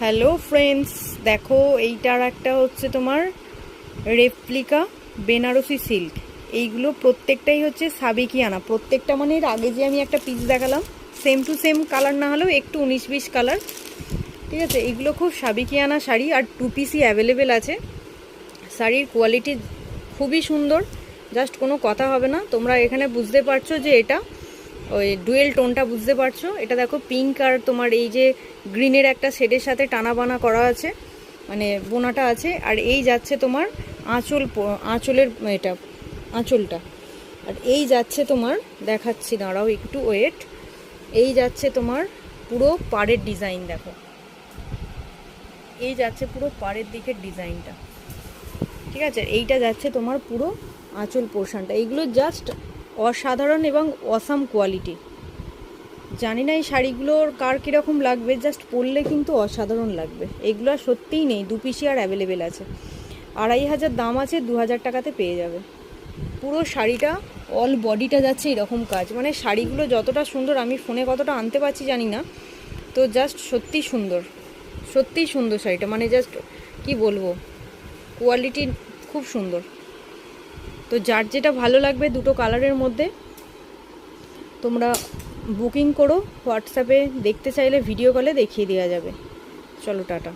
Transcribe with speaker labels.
Speaker 1: Hello friends, দেখো এইটার একটা হচ্ছে তোমার রেপ্লিকা বেনারসি সিল্ক। এইগুলো প্রত্যেকটাই হচ্ছে সাবেকিয়ানা, প্রত্যেকটা মানে এর আগে যে আমি একটা পিস দেখালাম সেম টু সেম কালার না হলেও একটু 19-20 কালার, ঠিক আছে। এইগুলো খুব সাবেকিয়ানা শাড়ি আর 2 পিসই অ্যাভেলেবেল আছে। শাড়ির কোয়ালিটি খুবই সুন্দর, জাস্ট কোনো কথা হবে না। তোমরা এখানে বুঝতে পারছো যে এটা ওই ডুয়েল টোনটা বুঝতে পারছো। এটা দেখো পিঙ্ক আর তোমার এই যে গ্রিনের একটা শেডের সাথে টানা বানা করা আছে, মানে বোনাটা আছে। আর এই যাচ্ছে তোমার আঁচলের এটা আঁচলটা, আর এই যাচ্ছে তোমার দেখাচ্ছি, দাঁড়াও একটু ওয়েট। এই যাচ্ছে তোমার পুরো পাড়ের ডিজাইন, দেখো এই যাচ্ছে পুরো পাড়ের দিকের ডিজাইনটা, ঠিক আছে। এইটা যাচ্ছে তোমার পুরো আঁচল পোর্শনটা। এইগুলো জাস্ট অসাধারণ এবং অসাম কোয়ালিটি। জানি না এই শাড়িগুলোর কার কীরকম লাগবে, জাস্ট পরলে কিন্তু অসাধারণ লাগবে। এগুলো আর সত্যিই নেই, 2 পিসই আর অ্যাভেলেবেল আছে। 2500 দাম আছে, 2000 টাকাতে পেয়ে যাবে। পুরো শাড়িটা অল বডিটা যাচ্ছে এরকম কাজ, মানে শাড়িগুলো যতটা সুন্দর, আমি ফোনে কতটা আনতে পারছি জানি না, তো জাস্ট সত্যিই সুন্দর, সত্যিই সুন্দর শাড়িটা, মানে জাস্ট কি বলবো, কোয়ালিটি খুব সুন্দর। তো যার যেটা ভালো লাগবে দুটো কালারের মধ্যে তোমরা বুকিং করো হোয়াটসঅ্যাপে, দেখতে চাইলে ভিডিও কলে দেখিয়ে দেওয়া যাবে। চলো টাটা।